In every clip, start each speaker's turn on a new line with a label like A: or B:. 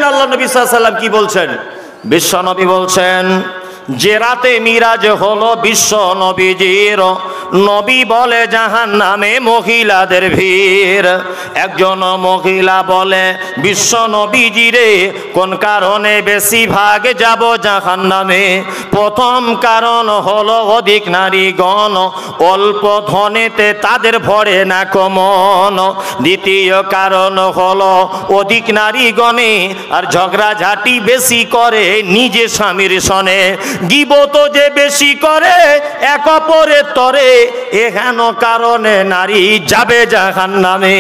A: আল্লাহ নবী সাল্লাল্লাহু আলাইহি ওয়াসাল্লাম কি বলছেন? বিশ্ব নবী বলছেন যে রাতে মিরাজ হলো বিশ্ব নবীজির, নবী বলে জাহান্নামে মহিলাদের ভিড়। একজন মহিলা বলে বিশ্ব নবীজিরে কোন কারণে বেশি ভাগ যাব জাহান্নামে? প্রথম কারণ হলো অধিক নারীগণ, অল্প ধনেতে তাদের ভরে না মন। দ্বিতীয় কারণ হলো অধিক নারীগণে আর ঝগড়াঝাটি বেশি করে নিজে স্বামীর সনে, গীবত যে বেশি করে এক অপরের তরে, এহেন কারণে নারী যাবে জাহান্নামে।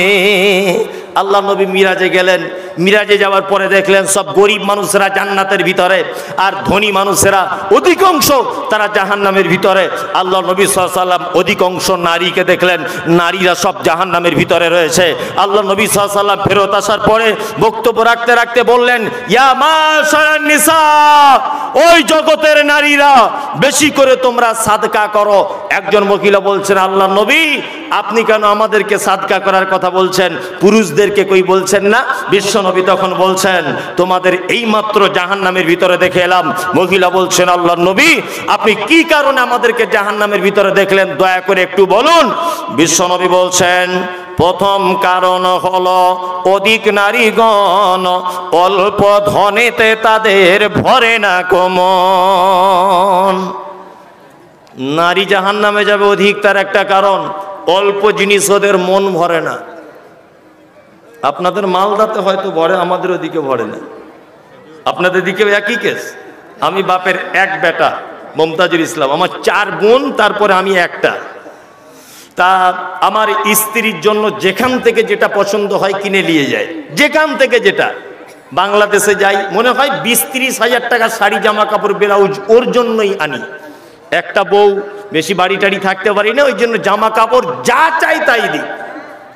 A: আল্লাহ নবী মিরাজে গেলেন, মিরাজে যাওয়ার পরে দেখলেন সব গরিব মানুষেরা জান্নাতের ভিতরে আর ধনী মানুষেরা অধিকাংশ তারা জাহান্নামের ভিতরে। আল্লাহ নবী সাল্লাল্লাহু আলাইহি ওয়াসাল্লাম অধিকাংশ নারীকে দেখলেন, নারীরা সব জাহান্নামের ভিতরে রয়েছে। আল্লাহ নবী সাল্লাল্লাহু আলাইহি ওয়াসাল্লাম ফেরত আসার পরে বক্তব্য রাখতে রাখতে বললেন, ইয়া মাশারান নিসা, ওই জগতের নারীরা বেশি করে তোমরা সাদকা করো। একজন মহিলা বলছেন, আল্লাহ নবী আপনি কেন আমাদেরকে সাদকা করার কথা বলছেন, পুরুষদেরকে কই বলছেন না? বিশ্ব নবী তখন বলছেন, তোমাদের এই মাত্র জাহান্নামের ভিতরে দেখে এলাম। মহিলা বলছেন, আল্লাহ নবী আপনি কি কারণে আমাদেরকে জাহান্নামের ভিতরে দেখলেন, দয়া করে একটু বলুন। বিশ্ব নবী বলছেন, প্রথম কারণ হলো অধিক নারীগণ, অল্প ধনেতে তাদের ভরে না মন। নারী জাহান্নামে যাবে অধিক, তার একটা কারণ অল্প জিনিস ওদের মন ভরে না। আপনাদের মালদাতে হয়তো ভরে, আমাদের ওদিকে ভরে না। আপনাদের দিকেও একই কেস। আমি বাপের এক বেটা মমতাজুল ইসলাম, আমার 4 বোন, তারপরে আমি একটা। তা আমার স্ত্রীর জন্য যেখান থেকে যেটা পছন্দ হয় কিনে নিয়ে যায়, যেখান থেকে যেটা। বাংলাদেশে যাই, মনে হয় 20-30 হাজার টাকা শাড়ি জামা কাপড় ব্লাউজ ওর জন্যই আনি। একটা বউ, বেশি বাড়ি টাড়ি থাকতে পারি না, ওই জন্য জামা কাপড় যা চাই তাই দিই।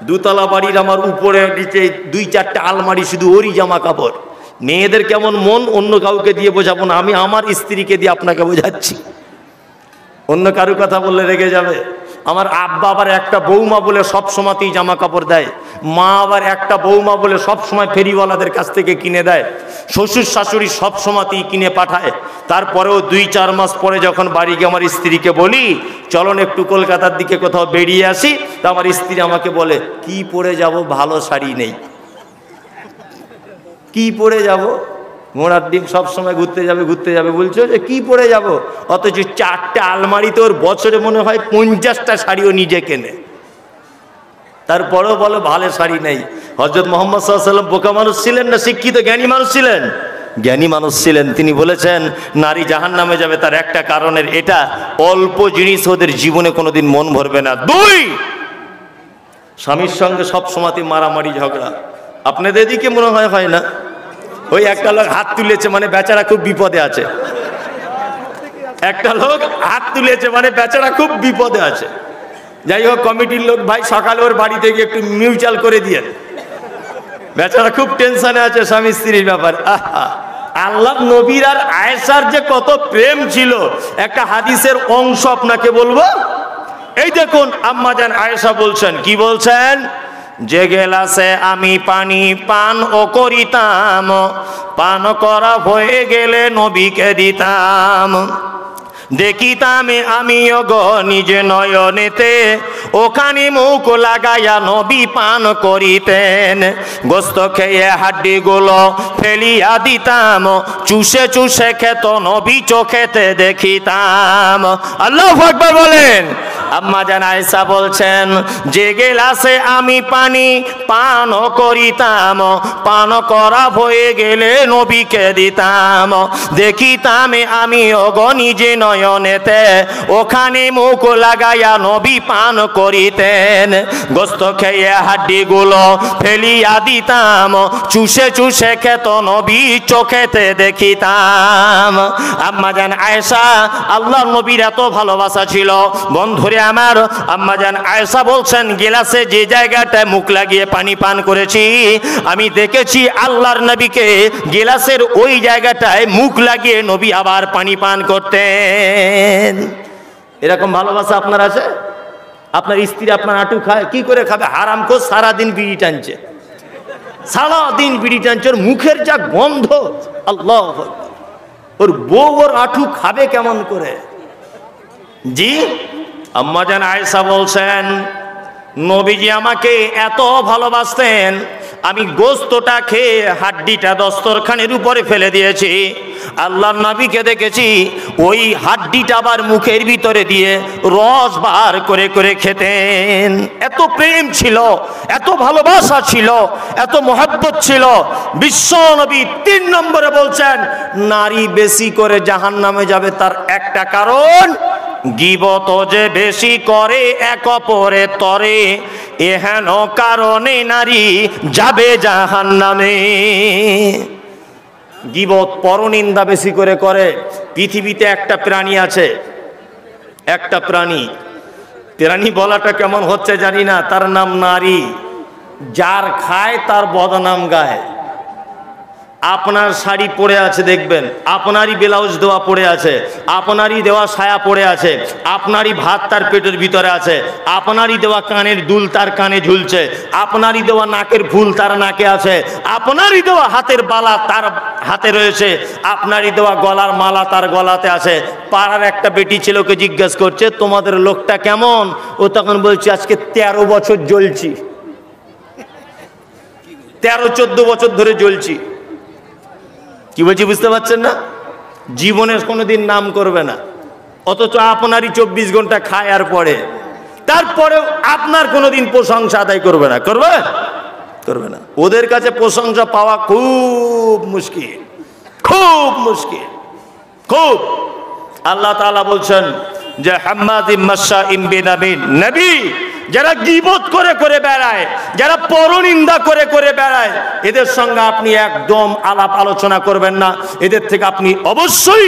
A: 2 তলা বাড়ির আমার উপরে নিচে 2-4টা আলমারি শুধু ওরই জামা কাপড়। মেয়েদের কেমন মন অন্য কাউকে দিয়ে বোঝাবো না, আমি আমার স্ত্রীকে দিয়ে আপনাকে বোঝাচ্ছি। অন্য কারো কথা বললে রেগে যাবে। আমার আব্বা আবার একটা বৌমা বলে সব সময়তেই জামা কাপড় দেয়, মা আবার একটা বৌমা বলে সব সময় ফেরিওয়ালাদের কাছ থেকে কিনে দেয়, শ্বশুর শাশুড়ি সব সময়তেই কিনে পাঠায়। তারপরেও 2-4 মাস পরে যখন বাড়ি গিয়ে আমার স্ত্রীকে বলি চলুন একটু কলকাতার দিকে কোথাও বেরিয়ে আসি, তা আমার স্ত্রী আমাকে বলে, কি পরে যাব, ভালো শাড়ি নেই। কি পরে যাব? ঘোড়ার ডিম সব সময় ঘুরতে যাবে বলছো যে কি পরে যাব, অথচ 4টা আলমারিতে ওর বছরে মনে হয় 50টা শাড়িও নিজে কেনে, তারপরেও বলো ভালো শাড়ি নেই। হযরত মুহাম্মদ সাল্লাল্লাহু আলাইহি ওয়াসাল্লাম বোকা মানুষ ছিলেন না শিক্ষিত জ্ঞানী মানুষ ছিলেন? জ্ঞানী মানুষ ছিলেন। তিনি বলেছেন নারী জাহান্নামে যাবে তার একটা কারণের এটা, অল্প জিনিস ওদের জীবনে কোনোদিন মন ভরবে না। 2, স্বামীর সঙ্গে সব সময়তে মারামারি ঝগড়া। আপনাদের এদিকে মনে হয় না? ওই একটা লোক হাত তুলেছে মানে বেচারা খুব বিপদে আছে, একটা লোক হাত তুলেছে মানে বেচারা খুব বিপদে আছে। যাই হোক, কমিটির লোক ভাই সকালে ওর বাড়িতে গিয়ে একটু মিউচুয়াল করে দিয়ে, বেচারা খুব টেনশনে আছে স্বামী স্ত্রীর ব্যাপার। আল্লাহ নবীর আর আয়েশার যে কত প্রেম ছিল, একটা হাদিসের অংশ আপনাকে বলবো। এই দেখুন, আম্মা জান আয়েশা বলছেন, কি বলছেন? যে গেলাসে আমি পানি পান ও করিতাম, পান করা হয়ে গেলে নবীকে দিতাম। দেখিতাম আমিও গো নিজ নয়নেতে, ওখানে মুখ লাগাইয়া নবী পান করিতেন। গোস্ত খেয়ে হাড্ডিগুলো ফেলিয়া দিতাম, চুষে চুষে খেত নবী চোখেতে দেখিতাম। আল্লাহু আকবার বলেন। আম্মা জান আয়েশা বলছেন, যে গেলাসে আমি পানি পান করিতাম, পান করা হয়ে গেলে নবীকে দিতাম। দেখিতাম আমি ওগো নিজে নয়নেতে, ওখানে মুখ লাগাইয়া নবী পান করিতেন। গোস্ত খেয়ে হাড্ডিগুলো ফেলিয়া দিতাম, চুষে চুষে খেত নবী চোখেতে দেখিতাম। আম্মা জান আয়েশা, আল্লাহর নবীর এত ভালোবাসা ছিল বন্ধুরে আমার। আম্মা জান আয়েশা বলছেন, গিলাসে যে জায়গাটায় মুখ লাগিয়ে পানি পান করেছি, আমি দেখেছি আল্লাহর নবীকে গিলাসের ওই জায়গাটায় মুখ লাগিয়ে নবী আবার পানি পান করতেন। এরকম ভালোবাসা আপনার আছে? আপনার স্ত্রী আপনার আঁটু খায়, কি করে খাবে? হারামখোর, সারাদিন বিড়ি টানছে, সারাদিন বিড়ি টানছে, ওর মুখের যা গন্ধ, আল্লাহ আকবার। ওর বউ ওর আঁঠু খাবে কেমন করে? জি, আম্মা জান আয়েশা বলছেন নবীজি আমাকে এত ভালোবাসতেন, আমি গোস্তটা খেয়ে হাড্ডিটা দস্তরখানের উপরে ফেলে দিয়েছি। আল্লাহর নবীকে দেখেছি ওই হাড্ডিটা আবার মুখের ভিতরে দিয়ে রস বার করে করে খেতেন। এত প্রেম ছিল, এত ভালোবাসা ছিল, এত মহব্বত ছিল। বিশ্ব নবী 3 নম্বরে বলছেন নারী বেশি করে জাহান্নামে যাবে তার একটা কারণ, গীবত যে বেশি করে এক অপরে তরে, এহেন কারণে নারী যাবে জাহান্নামে। গীবত পরনিন্দা বেশি করে করে। পৃথিবীতে একটা প্রাণী আছে, একটা প্রাণী বলাটা কেমন হচ্ছে জানি না, তার নাম নারী। যার খায় তার বদনাম গায়। আপনার শাড়ি পরে আছে দেখবেন, আপনারই ব্লাউজ দেওয়া পড়ে আছে, আপনারই দেওয়া সায়া পড়ে আছে, আপনারই ভাত তার পেটের ভিতরে আছে, আপনারই দেওয়া কানের দুল তার কানে ঝুলছে, আপনারই দেওয়া নাকের ফুল তার নাকে আছে, আপনারই দেওয়া হাতের বালা তার হাতে রয়েছে, আপনারই দেওয়া গলার মালা তার গলাতে আছে। পাড়ার একটা বেটি ছেলেকে জিজ্ঞেস করছে তোমাদের লোকটা কেমন? ও তখন বলছে আজকে 13 বছর জ্বলছি, 13-14 বছর ধরে জ্বলছি। কি বলছি বুঝতে পারছেন না? জীবনের কোনোদিন নাম করবে না, অথচ আপনারই 24 ঘন্টা খায় আর পড়ে, তারপরেও আপনার কোনোদিন প্রশংসা আদায় করবে না। করবে? করবে না। ওদের কাছে প্রশংসা পাওয়া খুব মুশকিল, খুব মুশকিল, খুব। আল্লাহ তাআলা বলছেন যে হাম্মাদিম মাশাইম বিনামিন, নবী যারা গীবত করে করে বেড়ায়, যারা পরনিন্দা করে করে বেড়ায়, এদের সঙ্গে আপনি একদম আলাপ আলোচনা করবেন না। এদের থেকে আপনি অবশ্যই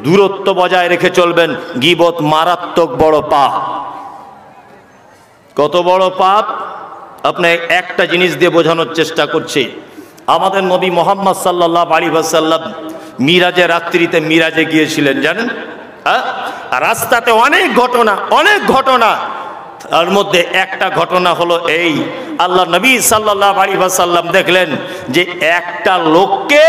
A: দূরত্ব বজায় রেখে চলবেন। গীবত মারাত্মক বড় পাপ। কত বড় পাপ আপনি একটা জিনিস দিয়ে বোঝানোর চেষ্টা করছি। আমাদের নবী মুহাম্মদ সাল্লাল্লাহু আলাইহি ওয়াসাল্লাম মিরাজের রাত্রিতে মিরাজে গিয়েছিলেন জানেন? হ্যাঁ, রাস্তাতে অনেক ঘটনা, তার মধ্যে একটা ঘটনা হলো এই, আল্লাহ নবী সাল্লাল্লাহু আলাইহি ওয়াসাল্লাম দেখলেন যে একটা লোককে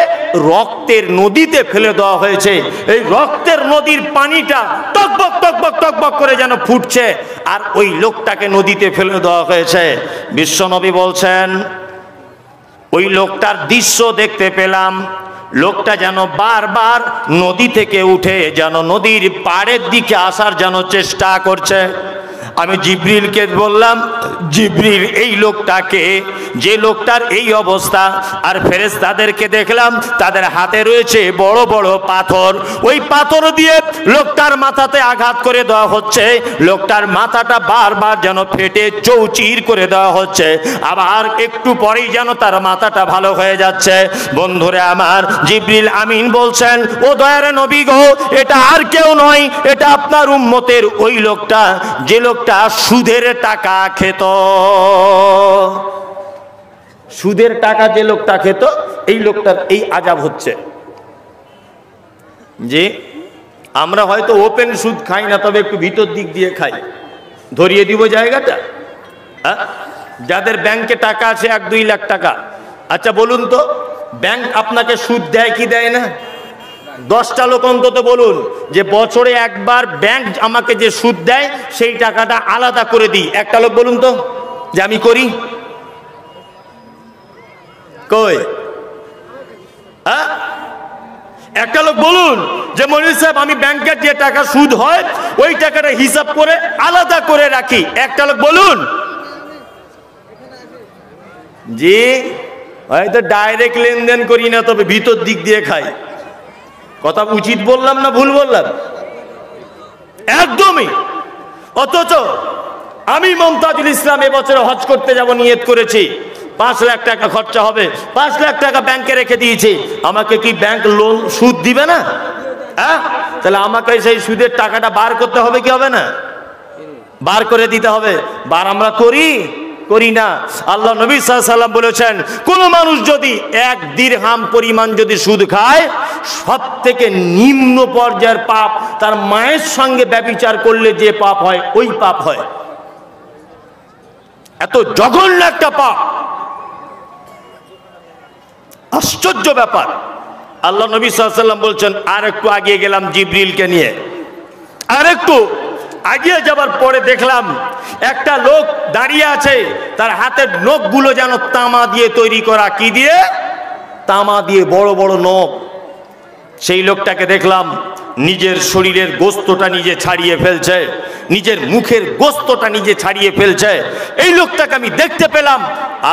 A: রক্তের নদীতে ফেলে দেওয়া হয়েছে। এই রক্তের নদীর পানিটা টকবক টকবক টকবক করে যেন ফুটছে, আর ওই লোকটাকে নদীতে ফেলে দেওয়া হয়েছে। বিশ্ব নবী বলছেন ওই লোকটার দৃশ্য দেখতে পেলাম, লোকটা যেন বারবার নদী থেকে উঠে যেন নদীর পাড়ের দিকে আসার যেন চেষ্টা করছে। আমি জিবরিলকে বললাম, জিবরিল এই লোকটাকে, যে লোকটার এই অবস্থা, আর ফেরেশতাদেরকে দেখলাম তাদের হাতে রয়েছে বড় বড় পাথর, ওই পাথর দিয়ে লোকটার মাথাতে আঘাত করে দেওয়া হচ্ছে। লোকটার মাথাটা বারবার যেন ফেটে চৌচির করে দেওয়া হচ্ছে, আবার একটু পরেই যেন তার মাথাটা ভালো হয়ে যাচ্ছে। বন্ধুরে আমার, জিবরিল আমিন বলছেন ও দয়ার নবী গো, এটা আর কেউ নয়, এটা আপনার উম্মতের ওই লোকটা, যে লোকটা সুদের টাকা খেত। সুদের টাকা যে লোকটা খেত, এই লোকটার এই আযাব হচ্ছে। যে আমরা হয়তো ওপেন সুদ খাই না, তবে একটু ভিতর দিক দিয়ে খাই। ধরিয়ে দিব জায়গাটা। যাদের ব্যাংকে টাকা আছে 1-2 লাখ টাকা, আচ্ছা বলুন তো ব্যাংক আপনাকে সুদ দেয় কি দেয় না? 10টা লোক অন্তত বলুন যে বছরে একবার ব্যাংক আমাকে যে সুদ দেয় সেই টাকাটা আলাদা করে দিই। একটা লোক বলুন তো যে আমি করি। কই? হ্যাঁ, একটা লোক বলুন যে মনির সাহেব আমি ব্যাংকের যে টাকা সুদ হয় ওই টাকাটা হিসাব করে আলাদা করে রাখি। একটা লোক বলুন। জি, হয়তো ডাইরেক্ট লেনদেন করি না, তবে ভিতর দিক দিয়ে খাই। কথা উচিত বললাম না ভুল বললাম? একদমই। অথচ আমি মমতাজুল ইসলাম এবছর হজ করতে যাব নিয়ত করেছি, 5 লাখ টাকা খরচা হবে, 5 লাখ টাকা ব্যাংকে রেখে দিয়েছি। আমাকে কি ব্যাংক লোন সুদ দিবে না? হ্যাঁ, তাহলে আমাকে সেই সুদের টাকাটা বার করতে হবে কি হবে না? বার করে দিতে হবে। বার আমরা করি না। আল্লাহ নবী সাল্লাল্লাহু আলাইহি ওয়াসাল্লাম বলেছেন কোন মানুষ যদি 1 দিরহাম পরিমাণ যদি সুদ খায়, সব থেকে নিম্ন পর্যায়ের পাপ তার মায়ের সঙ্গে ব্যভিচার করলে যে পাপ হয় ওই পাপ হয়। এত জঘন্য একটা পাপ। আশ্চর্য ব্যাপার। আল্লাহ নবী সাল্লাল্লাহু আলাইহি ওয়াসাল্লাম বলছেন, আর একটু আগিয়ে গেলাম জিবরিলকে নিয়ে, আর একটু আগিয়ে যাবার পরে দেখলাম একটা লোক দাঁড়িয়ে আছে, তার হাতের নখগুলো যেন তামা দিয়ে তৈরি করা। কি দিয়ে? তামা দিয়ে, বড় বড় নখ। সেই লোকটাকে দেখলাম নিজের শরীরের গোস্তটা নিজে ছাড়িয়ে ফেলছে, নিজের মুখের গোস্তটা নিজে ছাড়িয়ে ফেলছে। এই লোকটাকে আমি দেখতে পেলাম।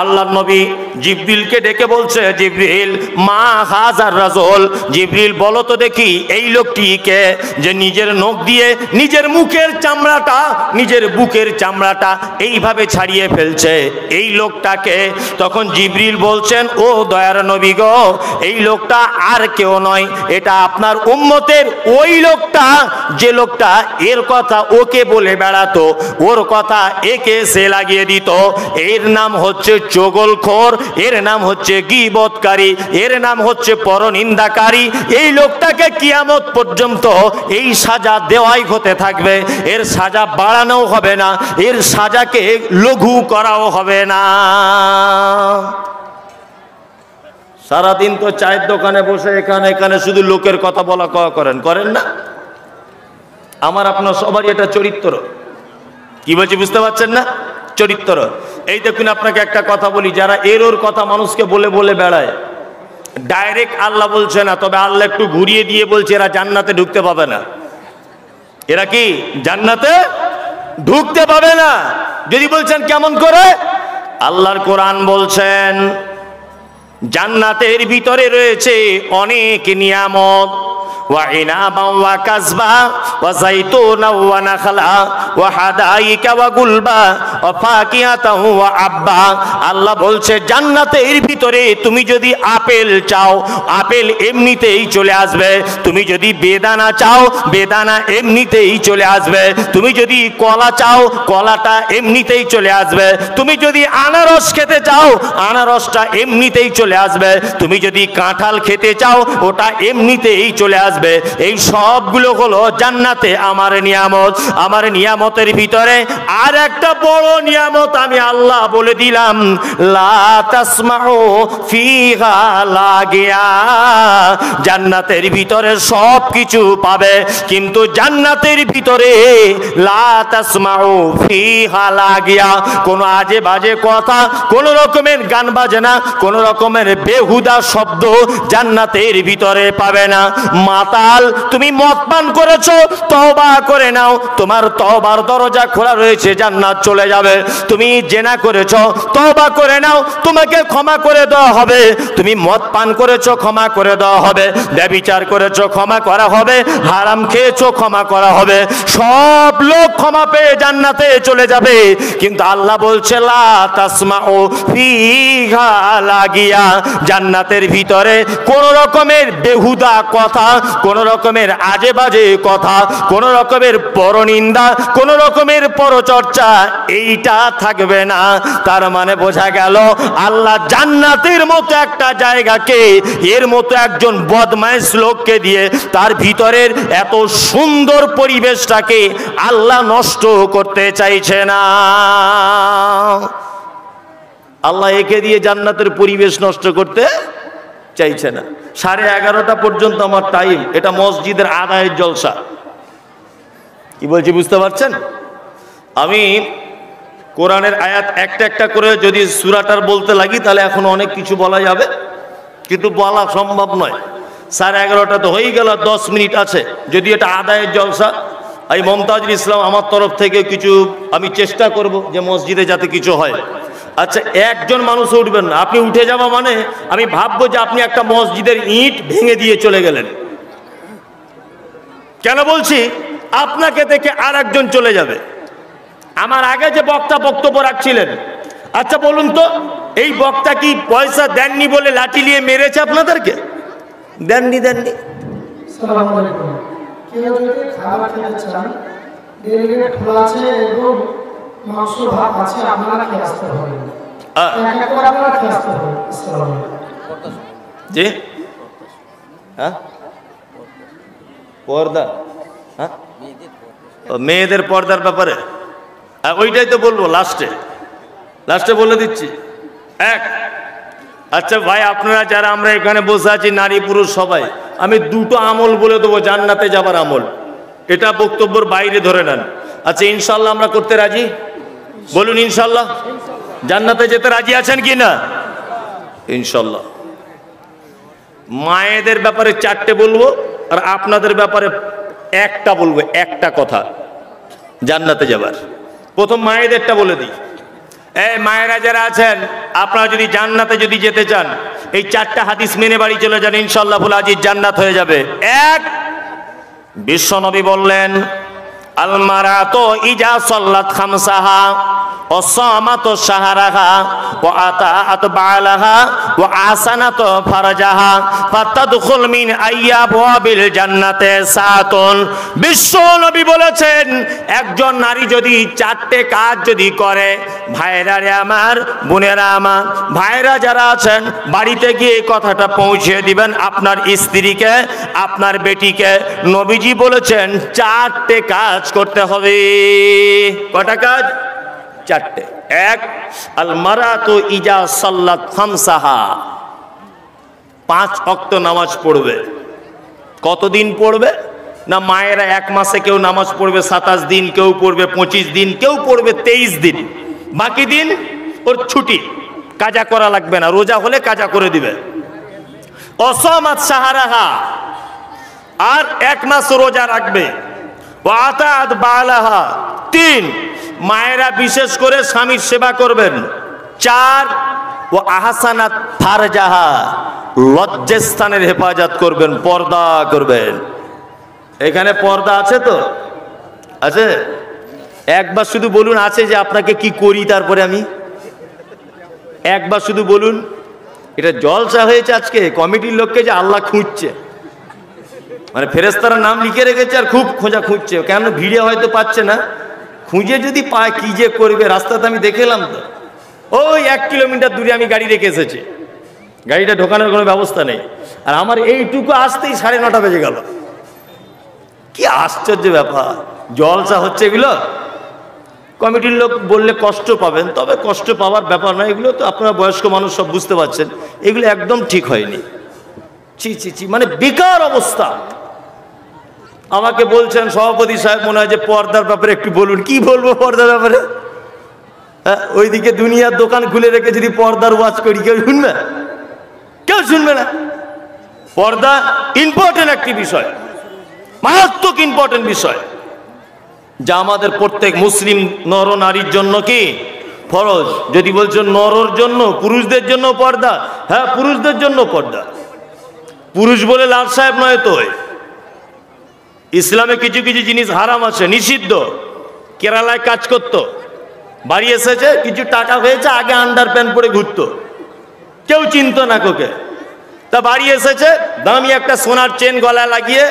A: আল্লাহর নবী জিবরিলকে ডেকে বলছে, জিবরিল মা হাজার রাজুল, জিবরিল বলো তো দেখি এই লোকটি কে, যে নিজের নখ দিয়ে নিজের মুখের চামড়াটা, নিজের বুকের চামড়াটা এইভাবে ছাড়িয়ে ফেলছে, এই লোকটাকে? তখন জিবরিল বলছেন, ও দয়ার নবী গো, এই লোকটা আর কেউ নয়, এটা আপনার উম্মতের ওই লোকটা, যে লোকটা এর কথা ওকে বলে বেড়াতো, ওর কথা একে সে লাগিয়ে দিত। এর নাম হচ্ছে চগলখোর, এর নাম হচ্ছে গীবতকারী, এর নাম হচ্ছে পরনিন্দাকারী। এই লোকটাকে কিয়ামত পর্যন্ত এই সাজা দেওয়াই হতে থাকবে, এর সাজা বাড়ানো হবে না, এর সাজাকে লঘু করাও হবে না। সারাদিন তো চায়ের দোকানে বসে এখানে এখানে শুধু লোকের কথা বলা করেন না? আমার আপনার সবারই এটা চরিত্র। কি বলছি বুঝতে পারছেন না? চরিত্র। এই দেখুন, আপনাকে একটা কথা বলি, যারা এর ওর কথা মানুষকে বলে বলে বেড়ায়, ডাইরেক্ট আল্লাহ বলছে না, তবে আল্লাহ একটু ঘুরিয়ে দিয়ে বলছে এরা জান্নাতে ঢুকতে পাবে না। এরা কি জান্নাতে ঢুকতে পাবে না? যদি বলছেন কেমন করে, আল্লাহর কোরআন বলছেন জান্নাতের ভিতরে রয়েছে অনেক নিয়ামত, ওয়া ইনাবা ওয়া কাসবা ওয়া যাইতুনা ওয়া নাখলা ওয়া হাদাইকা ওয়া গুলবা ওয়া ফাকিহাতা ওয়া আব্বা। আল্লাহ বলছে জান্নাতের ভিতরে তুমি যদি আপেল চাও, আপেল এমনিতেই চলে আসবে। তুমি যদি বেদানা চাও, বেদানা এমনিতেই চলে আসবে। তুমি যদি কলা চাও, কলাটা এমনিতেই চলে আসবে। তুমি যদি আনারস খেতে চাও, আনারসটা এমনিতেই চলে আসবে। তুমি যদি কাঁঠাল খেতে চাও, ওটা এমনিতেই চলে আসবে। এই সবগুলো হলো জান্নাতে আমার নিয়ামত। আমার নিয়ামতের ভিতরে আর একটা বড় নিয়ামত আমি আল্লাহ বলে দিলাম, লা তাসমাউ ফিহা লাগিয়া। জান্নাতের ভিতরে সব কিছু পাবে, কিন্তু জান্নাতের ভিতরে লা তাসমাউ ফিহা লাগিয়া, কোন আজে বাজে কথা, কোন রকমের গান বাজনা, কোন রকমের বেহুদা শব্দ জান্নাতের ভিতরে পাবে না। মাতাল, তুমি মদ পান করেছো, তওবা করে নাও, তোমার তওবার দরজা খোলা রয়েছে, জান্নাত চলে যাবে। তুমি জেনা করেছো, তওবা করে নাও, তোমাকে ক্ষমা করে দেওয়া হবে। তুমি মদ পান করেছো, ক্ষমা করে দেওয়া হবে। ব্যভিচার করেছো, ক্ষমা করা হবে। হারাম খেয়েছো, ক্ষমা করা হবে। সব লোক ক্ষমা পেয়ে জান্নাতে চলে যাবে। কিন্তু আল্লাহ বলছে লা তাসমাউ ফিহা লাগিয়া, জান্নাতের ভিতরে কোন রকমের বেহুদা কথা, কোন রকমের আজে বাজে কথা, কোন রকমের পরনিন্দা, কোন রকমের পরচর্চা, এইটা থাকবে না। তার মানে বোঝা গেল আল্লাহ জান্নাতের মতো একটা জায়গাকে, এর মতো একজন বদমাইশ লোককে দিয়ে তার ভিতরের এত সুন্দর পরিবেশটাকে আল্লাহ নষ্ট করতে চাইছে না। আল্লাহ একে দিয়ে জান্নাতের পরিবেশ নষ্ট করতে চাইছে না। 11:30 পর্যন্ত আমার টাইম, এটা মসজিদের আদায়ের জলসা। কি বলছি বুঝতে পারছেন? আমি কোরআনের আয়াত একটা একটা করে যদি সূরাটার বলতে লাগি তাহলে এখন অনেক কিছু বলা যাবে, কিন্তু বলা সম্ভব নয়। 11:30 তো হয়েই গেল, 10 মিনিট আছে। যদি এটা আদায়ের জলসা, এই মমতাজুল ইসলাম আমার তরফ থেকে কিছু আমি চেষ্টা করব যে মসজিদে যাতে কিছু হয়। আচ্ছা, একজন মানুষ উঠবেন না। আপনি উঠে যাওয়া মানে আমি ভাববো যে আপনি একটা মসজিদের ইট ভেঙে দিয়ে চলে গেলেন। কেন বলছি? আপনাকে দেখে আর একজন চলে যাবে। আমার আগে যে বক্তা বক্তব্য রাখছিলেন, আচ্ছা বলুন তো, এই বক্তা কি পয়সা দেননি বলে লাঠি নিয়ে মেরেছে আপনাদেরকে? দেননি।
B: আসসালামু আলাইকুম। কেউ যদি খাবার খেতে চান, ডেলিগেট খোলা আছে এবং মাংস ভাত আছে, আপনারা খেয়ে আসতে পারেন। এক এক করে আপনারা খেয়ে আসতে পারেন। আসসালামু আলাইকুম।
A: জি হ্যাঁ, পর্দা, হ্যাঁ মেয়েদের পর্দার ব্যাপারে ওইটাই তো বলবো লাস্টে বলে দিচ্ছি। এক, আচ্ছা ভাই, আপনারা যারা আমরা এখানে বসে আছি নারী পুরুষ সবাই, আমি দুটো আমল বলে দেবো জান্নাতে যাবার আমল, এটা বক্তব্যের বাইরে ধরে নেন। আচ্ছা ইনশাল্লাহ আমরা করতে রাজি? বলুন ইনশাল্লাহ। জান্নাতে যেতে রাজি আছেন কি না? ইনশাল্লাহ। মায়েদের ব্যাপারে 4টে বলবো আর আপনাদের ব্যাপারে একটা বলবো, একটা কথা জান্নাতে যাবার। প্রথম মায়েদেরটা বলে দিই। এই মায়েরা যারা আছেন, আপনারা যদি জান্নাতে যদি যেতে চান, এই 4টা হাদিস মেনে বাড়ি চলে যান, ইনশাল্লাহ ফুল আজিজ জান্নাত হয়ে যাবে। এক, বিশ্বনবী বললেন, আল মারাতু ইজা সাল্লাত খামসাহা ওয়া সামাত শাহরাহা ওয়া আতাআত বালাহা ওয়া আহসানাত ফারজাহা ফাতাদখুল মিন আইয়াবিল জান্নাতে সাতুন। বিশ্বনবী বলেছেন, একজন নারী যদি 4টে কাজ যদি করে, ভাইরা রে আমার, বোনেরা আমার, ভাইরা যারা আছেন বাড়িতে গিয়ে এই কথাটা পৌঁছে দিবেন আপনার স্ত্রীকে, আপনার বেটিকে। নবীজি বলেছেন 4টে কাজ করতে হবে। কটা কাজ? 4টে। এক, আল মারাতু ইজা সাল্লাত খামসাহা, 5 ওয়াক্ত নামাজ পড়বে। কতদিন পড়বে না? মায়েরা 1 মাসে কেউ নামাজ পড়বে 27 দিন, কেউ পড়বে 25 দিন, কেউ পড়বে 23 দিন, বাকি দিন ওর ছুটি, কাজা করা লাগবে না, রোজা হলে কাজা করে দিবে। অসমাত সাহারাহা, আর 1 মাস রোজা রাখবে। ওয়াতাত বালাহা, 3, মায়েরা বিশেষ করে স্বামীর সেবা করবেন। 4, ও আহসানাত ফারজাহা, লজ্জাস্থানের হেফাজত করবেন, পর্দা করবেন। এখানে পর্দা আছে তো? আছে? একবার শুধু বলুন আছে, যে আপনাকে কি করি তারপরে আমি। একবার শুধু বলুন। এটা জলসা হয়েছে আজকে, কমিটির লোককে যে আল্লাহ খুঁজছে, মানে ফেরেশতারা নাম লিখে রেখেছে আর খুব খোঁজা খুঁজছে, কেন ভিড়ে হয়তো পাচ্ছে না, খুঁজে যদি পায় কি যে করবে। রাস্তাতে আমি দেখলাম তো, ওই 1 কিলোমিটার দূরে আমি গাড়ি রেখে এসেছি, গাড়িটা ঢোকানোর কোনো ব্যবস্থা নেই, আর আমার এইটুকু আসতেই 9:30 বেজে গেল। কি আশ্চর্য ব্যাপার, জলসা হচ্ছে এগুলো। কমিটির লোক বললে কষ্ট পাবেন, তবে কষ্ট পাওয়ার ব্যাপার নয়, এগুলো তো আপনারা বয়স্ক মানুষ সব বুঝতে পারছেন, এগুলো একদম ঠিক হয়নি। ছি ছি ছি, মানে বেকার অবস্থা। আমাকে বলছেন সভাপতি সাহেব, মনে হয় যে পর্দার ব্যাপারে একটু বলুন। কি বলবো পর্দার ব্যাপারে? হ্যাঁ, ওইদিকে দুনিয়ার দোকান খুলে রেখে যদি পর্দার ওয়াজ করি, কেউ শুনবে? কেউ শুনবে না। পর্দা ইম্পর্টেন্ট একটি বিষয়, মারাত্মক ইম্পর্টেন্ট বিষয়, যা আমাদের প্রত্যেক মুসলিম নর নারীর জন্য কি ফরজ। যদি বলছেন নরর জন্য, পুরুষদের জন্য পর্দা, হ্যাঁ পুরুষদের জন্য পর্দা। পুরুষ বলে লাল সাহেব নয় তো। ইসলামে কিছু কিছু জিনিস হারাম আছে, নিষিদ্ধ। কেরালায় কাজ করতো, বাড়ি এসেছে, কিছু টাকা হয়েছে, আগে আন্ডার প্যান্ট পরে ঘুরতো, কেউ চিনতো না কোকে। তা বাড়ি এসেছে, দামি একটা সোনার চেন গলায় লাগিয়ে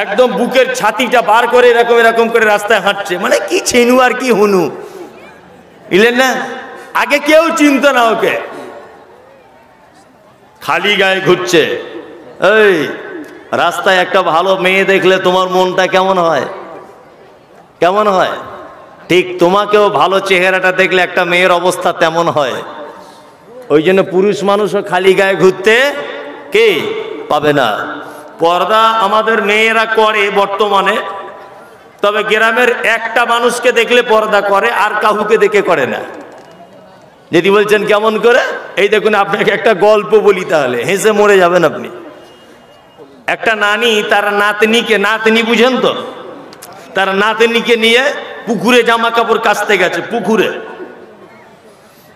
A: একদম বুকের ছাতিটা বার করে এরকম এরকম করে রাস্তায় হাঁটছে, মানে কি ছেনু আর কি হুনু, বুঝলেন না? আগে কেউ চিনতো না ওকে, খালি গায়ে ঘুরছে। এই রাস্তায় একটা ভালো মেয়ে দেখলে তোমার মনটা কেমন হয়? কেমন হয়? ঠিক তোমাকেও ভালো চেহারাটা দেখলে একটা মেয়ের অবস্থা তেমন হয়। ওই জন্য পুরুষ মানুষও খালি গায়ে ঘুরতে কে পাবে না। পর্দা আমাদের মেয়েরা করে বর্তমানে, তবে গ্রামের একটা মানুষকে দেখলে পর্দা করে, আর কাউকে দেখে করে না। যদি বলছেন কেমন করে, এই দেখুন আপনাকে একটা গল্প বলি, তাহলে হেসে মরে যাবেন আপনি। একটা নানি তার নাতনিকে, নাতনি বুঝেন তো, তার নাতনিকে নিয়ে পুকুরে জামা কাপড় কাচতে গেছে, পুকুরে।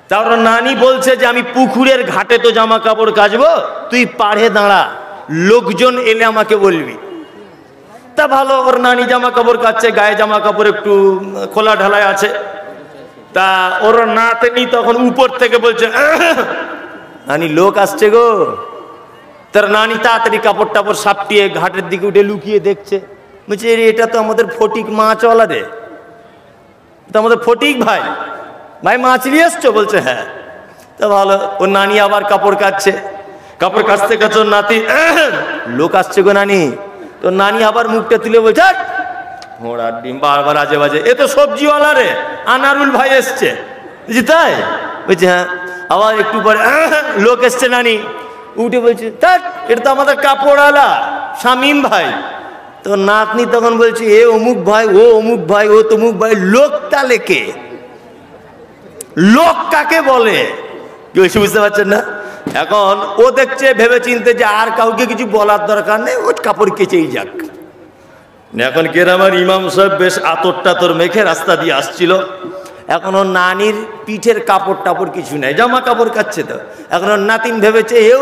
A: তার নানি বলছে যে আমি পুকুরের ঘাটে তো জামা কাপড় কাচবো, তুই পাড়ে দাঁড়া, লোকজন এলে আমাকে বলবি। তা ভালো, ওর নানি জামা কাপড় কাচছে, গায়ে জামা কাপড় একটু খোলা ঢালাই আছে। তা ওর নাতনি তখন উপর থেকে বলছে, নানি লোক আসছে গো। তার নানি তাড়াতাড়ি কাপড় টাপড় সাপটিয়ে ঘাটের দিকে উঠে লুকিয়ে দেখছে, বলছে এটা তো আমাদের ফটিক মাছওয়ালা রে, তো আমাদের ফটিক ভাই, ভাই মাছ নিয়ে এসছো? বলছে হ্যাঁ। তা ভালো, ওর নানি আবার কাপড় কাচছে, কাপড় কাচতে কাচতে ওর নাতি, লোক আসছে গো নানি। তো নানি আবার মুখটা তুলে বলছে, ঘোড়ার ডিম, বারবার আজে বাজে, এ তো সবজিওয়ালা রে, আনারুল ভাই এসছে। বুঝলি তাই? বলছে হ্যাঁ। আবার একটু পরে লোক এসছে নানি, উঠে বলছে তার এটা তো আমাদের কাপড়ওয়ালা শামীম ভাই। তো নাতনি তখন বলছে এ অমুক ভাই, ও অমুক ভাই, ও তমুক ভাই। লোক তাহলে কে? লোক কাকে বলে? কি হয়েছে বুঝতে পারছেন না? এখন ও দেখছে ভেবে চিনতে যে আর কাউকে কিছু বলার দরকার নেই, ও কাপড় কেচেই যাক। এখন গ্রামের ইমাম সাহেব বেশ আতর টাতর মেখে রাস্তা দিয়ে আসছিল। এখন ওর নানির পিঠের কাপড় টাপড় কিছু নেই, জামা কাপড় কাচ্ছে। তো এখন ওর নাতিন ভেবেছে এও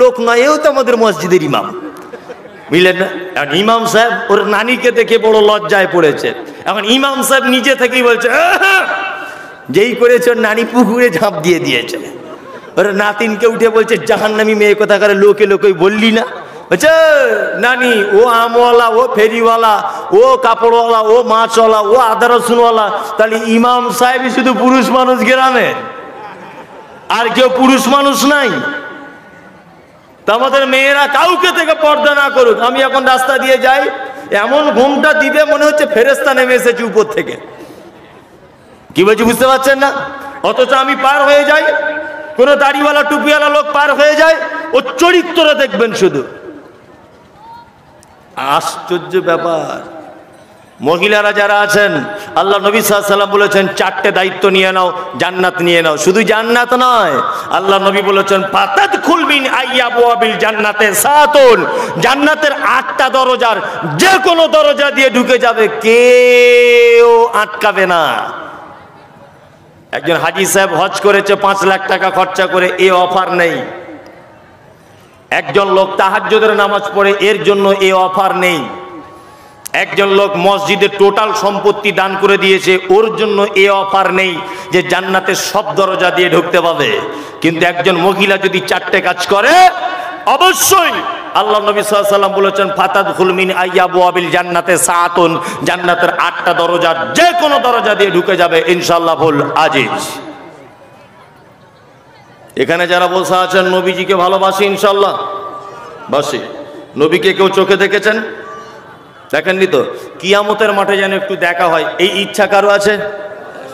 A: লোক নয়, এও তো আমাদের মসজিদের ইমাম, বুঝলেন না? এখন ইমাম সাহেব ওর নানিকে দেখে বড় লজ্জায় পড়েছে। এখন ইমাম সাহেব নিজে থেকেই বলছে যেই করেছে ওর নানি পুকুরে ঝাঁপ দিয়ে দিয়েছে। ওর নাতিনকে উঠে বলছে জাহান্নামী মেয়ে কথা করে লোকে লোকে বললি না? বলছে নানি ও আমওয়ালা, ও ফেরিওয়ালা, ও কাপড়ওয়ালা, ও মাছওয়ালা, ও আদা রসুনওয়ালা, তাহলে ইমাম সাহেবই শুধু পুরুষ মানুষ গ্রামে, আর কেউ পুরুষ মানুষ নাই? তা আমাদের মেয়েরা কাউকে থেকে পর্দা না করুক। আমি এখন রাস্তা দিয়ে যাই, এমন ঘুমটা দিবে মনে হচ্ছে ফেরেশতা নেমে এসেছে উপর থেকে। কি বলছি বুঝতে পারছেন না? অথচ আমি পার হয়ে যাই, কোন দাড়িওয়ালা টুপিওয়ালা লোক পার হয়ে যায়, ও চরিত্র দেখবেন শুধু। আশ্চর্য ব্যাপার। মহিলারা যারা আছেন, আল্লাহ নবী সাল্লাল্লাহু আলাইহি ওয়াসাল্লাম বলেছেন 4টে দায়িত্ব নিয়ে নাও, জান্নাত নিয়ে নাও। শুধু জান্নাত নয়, আল্লাহ নবী বলেছেন ফাতাদখুল মিন আইয়াবওয়াবিল জান্নাতে সাতুন, জান্নাতের 8টা দরজার যে কোনো দরজা দিয়ে ঢুকে যাবে, কেউ আটকাবে না। একজন হাজী সাহেব হজ করেছে 5 লাখ টাকা খরচা করে, এ অফার নেই। একজন লোক তাহাজ্জুদের নামাজ পড়ে, এর জন্য এ অফার নেই। একজন লোক মসজিদে টোটাল সম্পত্তি দান করে দিয়েছে, ওর জন্য এ অফার নেই যে জান্নাতের সব দরজা দিয়ে ঢুকতে পাবে। কিন্তু একজন মহিলা যদি 4টে কাজ করে, অবশ্যই আল্লাহ নবী সাল্লাল্লাহু আলাইহি ওয়াসাল্লাম বলেছেন ফাতাদখুল মিন আইয়াবওয়াবিল জান্নাতে সাতুন, জান্নাতের 8টা দরজার যে কোনো দরজা দিয়ে ঢুকে যাবে ইনশাআল্লাহ ফুল আজিজ। এখানে যারা বসে আছেন নবীজিকে ভালোবাসি ইনশাআল্লাহ? বাসি। নবীকে কেউ চোখে দেখেছেন? দেখেননি তো? কিয়ামতের মাঠে যেন একটু দেখা হয়, এই ইচ্ছা কারো আছে?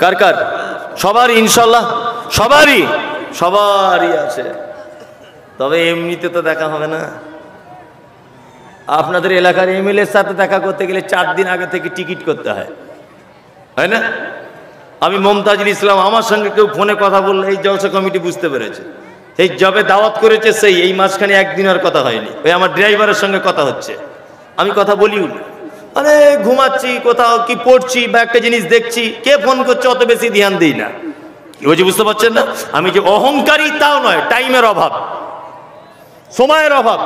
A: কার কার? সবারই ইনশাআল্লাহ, সবারই আছে। তবে এমনিতে তো দেখা হবে না। আপনাদের এলাকার এমএলএর সাথে দেখা করতে গেলে 4 দিন আগে থেকে টিকিট করতে হয়, হয় না? আমি মমতাজুল ইসলাম, আমার সঙ্গে কেউ ফোনে কথা বললে এই জলসা কমিটি বুঝতে পেরেছে, এই জবে দাওয়াত করেছে সেই এই মাঝখানে একদিন আর কথা হয়নি। ওই আমার ড্রাইভারের সঙ্গে কথা হচ্ছে, আমি কথা বলিও না, মানে ঘুমাচ্ছি, কোথাও কি পড়ছি বা একটা জিনিস দেখছি, কে ফোন করছে অত বেশি ধ্যান দিই না। কি বলছি বুঝতে পারছেন না? আমি যে অহংকারী তাও নয়, টাইমের অভাব, সময়ের অভাব।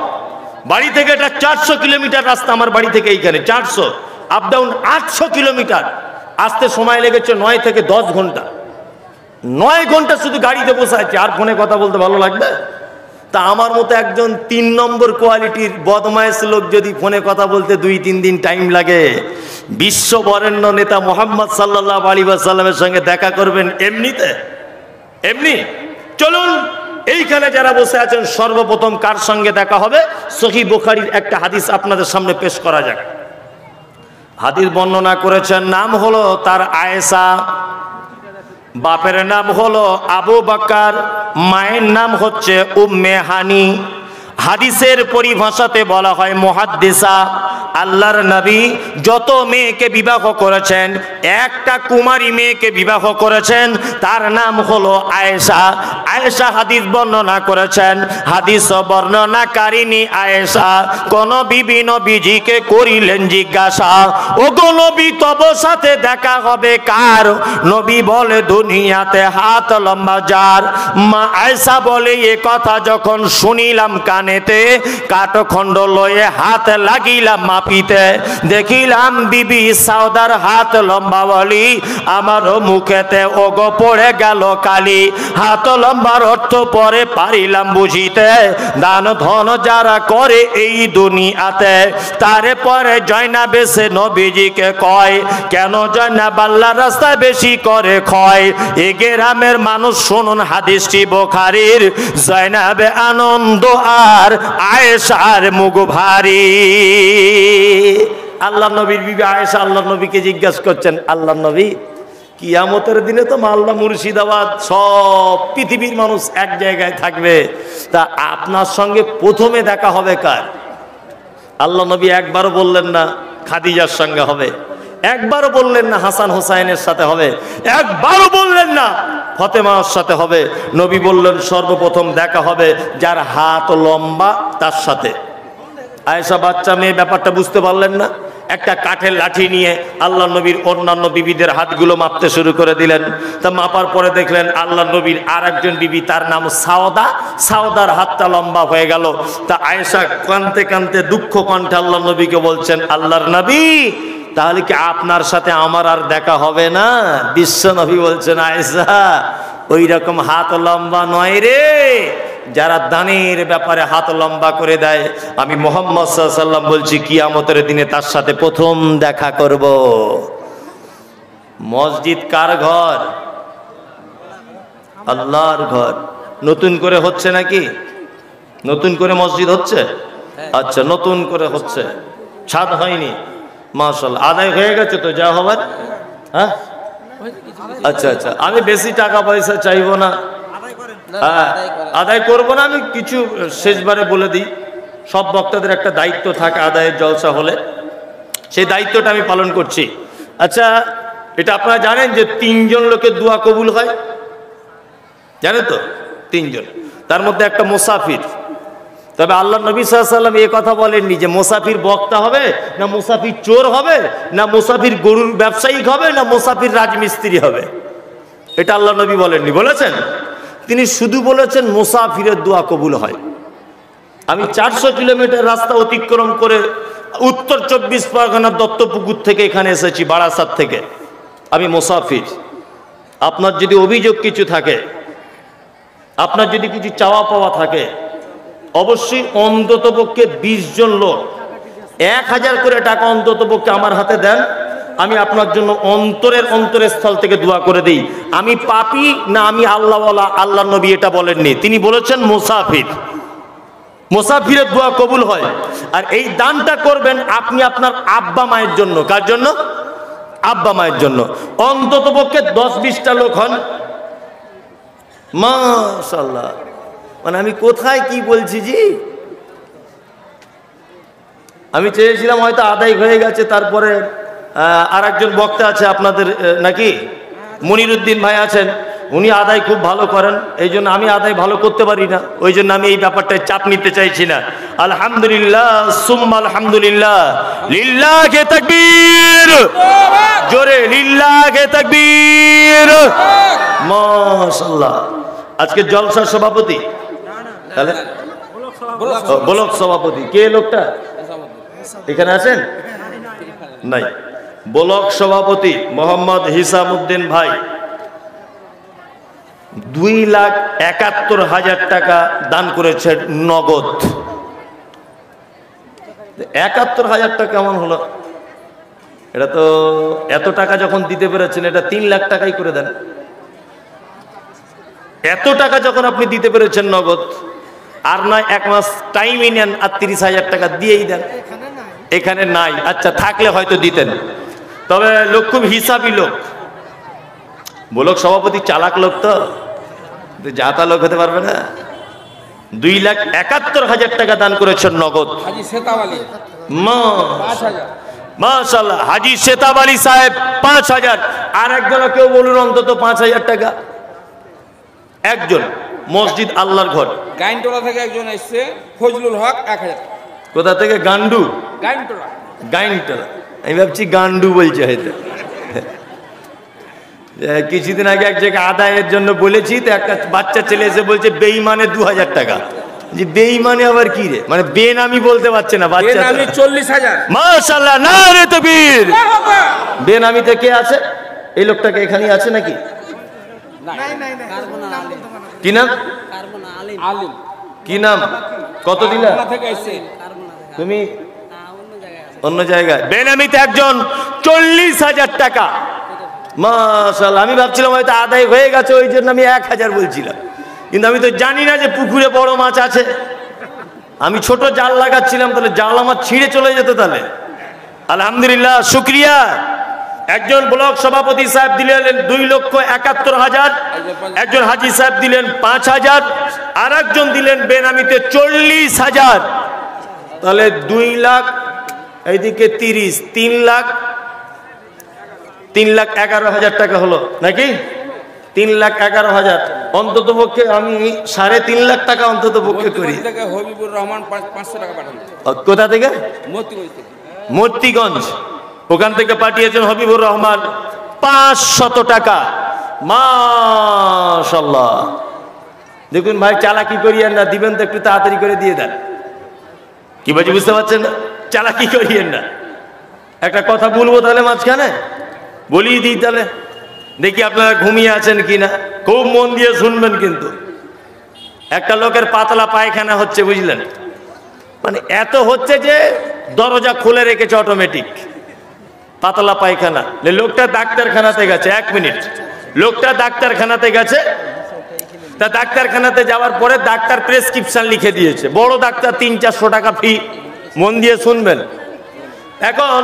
A: বাড়ি থেকে এটা 400 কিলোমিটার রাস্তা, আমার বাড়ি থেকে এইখানে 400, আপ ডাউন 800 কিলোমিটার। আসতে সময় লেগেছে 9 থেকে 10 ঘন্টা। 9 ঘন্টা শুধু গাড়িতে বসে আছে, আর ফোনে কথা বলতে ভালো লাগবে? তা আমার মতো একজন 3 নম্বর কোয়ালিটির বদমাইশ লোক যদি ফোনে কথা বলতে 2-3 দিন টাইম লাগে, বিশ্ব বরেণ্য নেতা মুহাম্মদ সাল্লাল্লাহু আলাইহি ওয়াসাল্লামের সঙ্গে দেখা করবেন এমনিতে? এমনি? চলুন এইখানে যারা বসে আছেন সর্বপ্রথম কার সঙ্গে দেখা হবে, সহিহ বুখারীর একটা হাদিস আপনাদের সামনে পেশ করা যাক। হাদিস বর্ণনা করেছেন, নাম হলো তার আয়েশা, বাপের নাম হলো আবু বকর, মায়ের নাম হচ্ছে উম্মে হানি। হাদিসের পরিভাষাতে বলা হয় মুহাদ্দিসা। আল্লাহর নবী যত মেয়েকে বিবাহ করেছেন, একটা কুমারী মেয়েকে বিবাহ করেছেন, তার নাম হলো আয়েশা। আয়েশা হাদিস বর্ণনা করেছেন। হাদিস বর্ণনাকারিনী আয়েশা কোন বিবি নবীজিকে করিলেন জিজ্ঞাসা, ওগো নবী তব সাথে দেখা হবে কার? নবী বলে দুনিয়াতে হাত লম্বা যার। মা আয়েশা বলে এ কথা যখন শুনিলাম কানেতে, কাঠখণ্ড লয়ে হাত লাগিলাম মাপিতে, দেখিলাম বিবি সাউদার হাত লম্বা বলি, আমারও মুখেতে ওগো পড়ে গেল কালি। হাত লম্বার অর্থ পরে পারিলাম বুঝিতে, দান ধন যারা করে এই দুনিয়াতে, তারে পরে জয়নাবে সে নবীজিকে কয়, কেন জয়নাব আল্লাহর রাস্তায় বেশি করে ক্ষয়। এ গ্রামের মানুষ শুনুন হাদিসটি বুখারীর, জয়নাবে আনন্দ আর আয়েশার মুখ ভারী। আল্লাহ নবীর বিবি আয়েশা আল্লাহ নবীকে জিজ্ঞাসা করছেন, আল্লাহ নবী কিয়ামতের দিনে তো মালদা মুর্শিদাবাদ সব পৃথিবীর মানুষ এক জায়গায় থাকবে, তা আপনার সঙ্গে প্রথমে দেখা হবে কার? আল্লাহ নবী একবারও বললেন না খাদিজার সঙ্গে হবে, একবারও বললেন না হাসান হোসাইনের সাথে হবে, একবারও বললেন না ফাতেমার সাথে হবে। নবী বললেন সর্বপ্রথম দেখা হবে যার হাত লম্বা তার সাথে। আয়েশা বাচ্চা মেয়ে ব্যাপারটা বুঝতে পারলেন না, একটা কাঠের লাঠি নিয়ে আল্লাহ নবীর অন্যান্য বিবিদের হাতগুলো মাপতে শুরু করে দিলেন। তা মাপার পরে দেখলেন আল্লাহ নবীর আর একজন বিবি, তার নাম সাওদা, সাওদার হাতটা লম্বা হয়ে গেল। তা আয়েশা কাঁদতে কাঁদতে দুঃখ কণ্ঠে আল্লাহ নবীকে বলছেন, আল্লাহর নবী তাহলে কি আপনার সাথে আমার আর দেখা হবে না? বিশ্ব নবী বলছেন, আয়েশা ওই রকম হাত লম্বা নয় রে, যারা দানের ব্যাপারে হাত লম্বা করে দেয়, আমি মুহাম্মদ সাল্লাল্লাহু আলাইহি ওয়াসাল্লাম বলছি কিয়ামতের দিনে তার সাথে প্রথম দেখা করব। মসজিদ কার ঘর? আল্লাহর ঘর। নতুন করে হচ্ছে নাকি? নতুন করে মসজিদ হচ্ছে? আচ্ছা, নতুন করে হচ্ছে, ছাদ হয়নি। মাশাআল্লাহ, আদায় হয়ে গেছে তো যা হবার? হ্যাঁ, আচ্ছা আচ্ছা, আমি বেশি টাকা পয়সা চাইবো না, আদায় করব না। আমি কিছু শেষবারে বলে দিই, সব বক্তাদের একটা দায়িত্ব থাকে আদায়ের জলসা হলে, সেই দায়িত্বটা আমি পালন করছি। আচ্ছা, এটা আপনারা জানেন যে 3 জন লোকের দোয়া কবুল হয়, জানেন তো? 3 জন, তার মধ্যে একটা মুসাফির। তবে আল্লাহ নবী সাল্লাল্লাহু আলাইহি ওয়াসাল্লাম এই কথা বলেননি যে মুসাফির বক্তা হবে, না মুসাফির চোর হবে, না মুসাফির গরুর ব্যবসায়িক হবে, না মুসাফির রাজমিস্ত্রি হবে। এটা আল্লাহ নবী বলেননি। বলেছেন? তিনি শুধু বলেছেন মুসাফিরের দোয়া কবুল হয়। আমি 400 কিলোমিটার রাস্তা অতিক্রম করে উত্তর 24 পরগনার দত্তপুকুর থেকে এখানে এসেছি, বারাসাত থেকে। আমি মুসাফির। আপনার যদি অভিযোগ কিছু থাকে, আপনার যদি কিছু চাওয়া পাওয়া থাকে, অবশ্যই অন্ততপক্ষে 20 জন লোক 1000 করে টাকা অন্ততপক্ষে আমার হাতে দেন, আমি আপনার জন্য অন্তরের স্থল থেকে দোয়া করে দিই। আমি পাপী না আমি আল্লাহওয়ালা? আল্লাহ নবী এটা বলেননি, তিনি বলেছেন মুসাফির। মুসাফিরের দোয়া কবুল হয়। আর এই দানটা করবেন আপনি আপনার আব্বা মায়ের জন্য। কার জন্য? আব্বা মায়ের জন্য। অন্ততপক্ষে 10-20টা লোক হন। মাশাআল্লাহ, মানে আমি কোথায় কি বলছি জি? আমি চেয়েছিলাম হয়তো আদায় হয়ে গেছে, তারপরে আর একজন বক্তা আছে আপনাদের নাকি, মনিরুদ্দিন ভাই আছেন, উনি আদায় খুব ভালো করেন, এই জন্য আমি আদায় ভালো করতে পারি না, ওই জন্য আমি এই ব্যাপারটায় চাপ নিতে চাইছি না। আলহামদুলিল্লাহ, সুম্মা আলহামদুলিল্লাহ, লিল্লাহি তাকবীর, জোরে লিল্লাহি তাকবীর। মাশাআল্লাহ। আজকে জলসার সভাপতি, তাহলে ব্লক সভাপতি কে? লোকটা এখানে আছেন? নাই। ব্লক সভাপতি মোহাম্মদ হিসামউদ্দিন ভাই 2,71,000 টাকা দান করেছেন নগদ। 71,000 টাকা কেমন হলো? এটা তো এত টাকা যখন দিতে পেরেছেন, এটা 3 লাখ টাকাই করে দেন। এত টাকা যখন আপনি দিতে পেরেছেন নগদ, আর নয় 1 মাস টাইমই নেন আর 30,000 টাকা দিয়েই দেন। এখানে নাই, আচ্ছা থাকলে হয়তো দিতেন। তবে লোক খুব হিসাবি লোক, ব্লক সভাপতি চালাক লোক, তো যাতা লোক হতে পারবে না। 2,71,000 টাকা দান করেছেন নগদ। মাশাআল্লাহ, হাজি সেতাব আলী সাহেব 5,000। আর একজন কেউ বলুন অন্তত 5,000 টাকা। একজন মসজিদ আল্লাহর ঘর
C: গাইনটোলা থেকে একজন এসেছে, ফজলুল হক 1000।
A: কোথা থেকে? গান্ডু?
C: গাইনটোলা।
A: গাইনটোলা, আমি ভাবছি গান্ডু বলছে হয়তো। কিছুদিন আগে এক জায়গায় আদায়ের জন্য বলেছি, তো একটা বাচ্চা ছেলে এসে বলছে বেঈমানে 2,000 টাকা। যে বেঈমানে আবার কি রে? মানে বেনামি বলতে পারছে না বাচ্চা।
C: বেনামি 40,000।
A: মাশাআল্লাহ, নারে তাকবীর। বেনামিতে কে আছে? এই লোকটাকে এখানেই আছে নাকি? কি নাম?
C: আলিম।
A: কি নাম? কত দিলা তুমি? অন্য জায়গায়। বেনামিতে একজন 40,000 টাকা। মাশাআল্লাহ, আমি ভাবছিলাম হয়তো আদায় হয়ে গেছে, ওই জন্য আমি 1000 বলছিলাম, কিন্তু আমি তো জানি না যে পুকুরে বড় মাছ আছে। আমি ছোট জাল লাগাচ্ছিলাম, তাহলে জাল আমার ছিঁড়ে চলে যেত তাহলে। আলহামদুলিল্লাহ, শুকরিয়া। একজন ব্লক সভাপতি সাহেব দিলেন 2,71,000, একজন হাজি সাহেব দিলেন 5,000, আর একজন দিলেন বেনামিতে 40,000। তাহলে 2 লাখ, এইদিকে 30, 3,11,000 টাকা হলো নাকি? 3,11,000 অন্তত পক্ষে আমি 3.5 লাখ টাকা অন্তত পক্ষে করি।
C: হবিবুর রহমান 500 টাকা পাঠান।
A: কোথা থেকে?
C: মতিগঞ্জ।
A: ওখান থেকে পাঠিয়েছেন হবিবুর রহমান 500 টাকা। মাশাআল্লাহ। দেখুন ভাই, চালাকি করিয়েন না, দিবেন তো একটু তাড়াতাড়ি করে দিয়ে দেন। কি বলছি বুঝতে পারছেন না? চালাকি করিয়েন না। একটা কথা বলবো তাহলে মাঝখানে বলিয়ে দিই, তাহলে দেখি আপনারা ঘুমিয়ে আছেন কিনা। খুব মন দিয়ে শুনবেন কিন্তু। একটা লোকের পাতলা পায়খানা হচ্ছে, বুঝলেন? মানে এত হচ্ছে যে দরজা খুলে রেখেছে অটোমেটিক, পাতলা পায়খানা। লোকটা ডাক্তারখানাতে গেছে, 1 মিনিট, লোকটা ডাক্তারখানাতে গেছে। তা ডাক্তারখানাতে যাওয়ার পরে ডাক্তার প্রেসক্রিপশন লিখে দিয়েছে, বড় ডাক্তার, 300-400 টাকা ফি। মন দিয়ে শুনবেন। এখন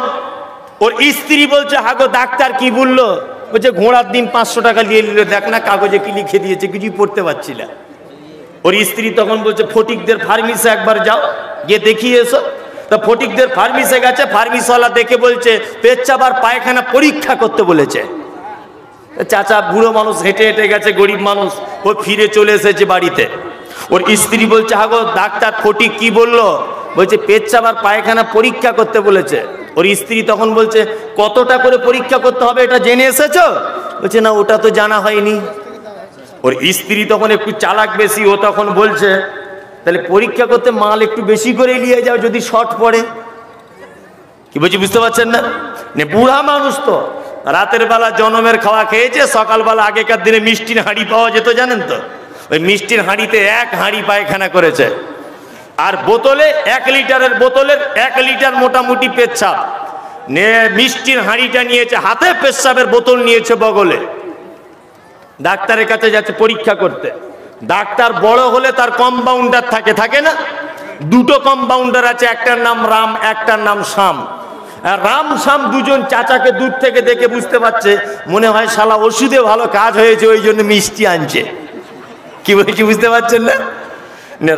A: ওর স্ত্রী বলছে, হাগো ডাক্তার কি বললো? বলছে ঘোড়ার ডিম 500 টাকা নিয়ে নিল, দেখ না কাগজে কি লিখে দিয়েছে, কিছুই পড়তে পারছি না। ওর স্ত্রী তখন বলছে, ফটিকদের ফার্মেসি একবার যাও, গিয়ে দেখিয়ে এসো। তা ফটিকদের ফার্মেসি গেছে, ফার্মেসিওয়ালা দেখে বলছে পেচ্ছাপ আর পায়খানা পরীক্ষা করতে বলেছে। চাচা বুড়ো মানুষ, হেঁটে হেঁটে গেছে, গরিব মানুষ, ও ফিরে চলে এসেছে বাড়িতে। ওর স্ত্রী বলছে, হাগো ডাক্তার ফটিক কি বললো? বলছে পেচ্ছাপ আর পায়খানা পরীক্ষা করতে বলেছে। ওর স্ত্রী তখন বলছে, কতটা করে পরীক্ষা করতে হবে এটা জেনে এসেছো? বলছে না, ওটা তো জানা হয়নি। ওর স্ত্রী তখন একটু চালাক বেশি, ও তখন বলছে, তাহলে পরীক্ষা করতে মাল একটু বেশি করে নিয়ে যাও, যদি শর্ট পড়ে। কি বলছি বুঝতে পারছেন না? বুড়া মানুষ তো, রাতের বেলা জনমের খাওয়া খেয়েছে, সকালবেলা আগেকার দিনে মিষ্টির হাঁড়ি পাওয়া যেত, জানেন তো? ওই মিষ্টির হাঁড়িতে 1 হাঁড়ি পায়খানা করেছে। আর বোতলে 1 লিটারের বোতলের 1 লিটার মোটামুটি পেচ্ছাপ নিয়ে মিষ্টির হাঁড়িটা নিয়েছে হাতে, পেচ্ছাপের বোতল নিয়েছে বগলে। ডাক্তারের কাছে যাচ্ছে পরীক্ষা করতে। ডাক্তার বড় হলে তার কম্পাউন্ডার থাকে না? 2টো কম্পাউন্ডার আছে, একটার নাম রাম, একটার নাম শ্যাম। রাম শ্যাম দুজন চাচাকে দূর থেকে দেখে বুঝতে পারছে, মনে হয় শালা ওষুধে ভালো কাজ হয়েছে, ওই জন্য মিষ্টি আনছে। কি বলছি বুঝতে পারছেন না?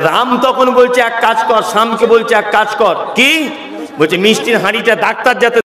A: রাম তখন বলছে এক কাজ কর, শ্যামকে বলছে এক কাজ কর। কি বলছে? মিষ্টির হাঁড়িটা ডাক্তার যাতে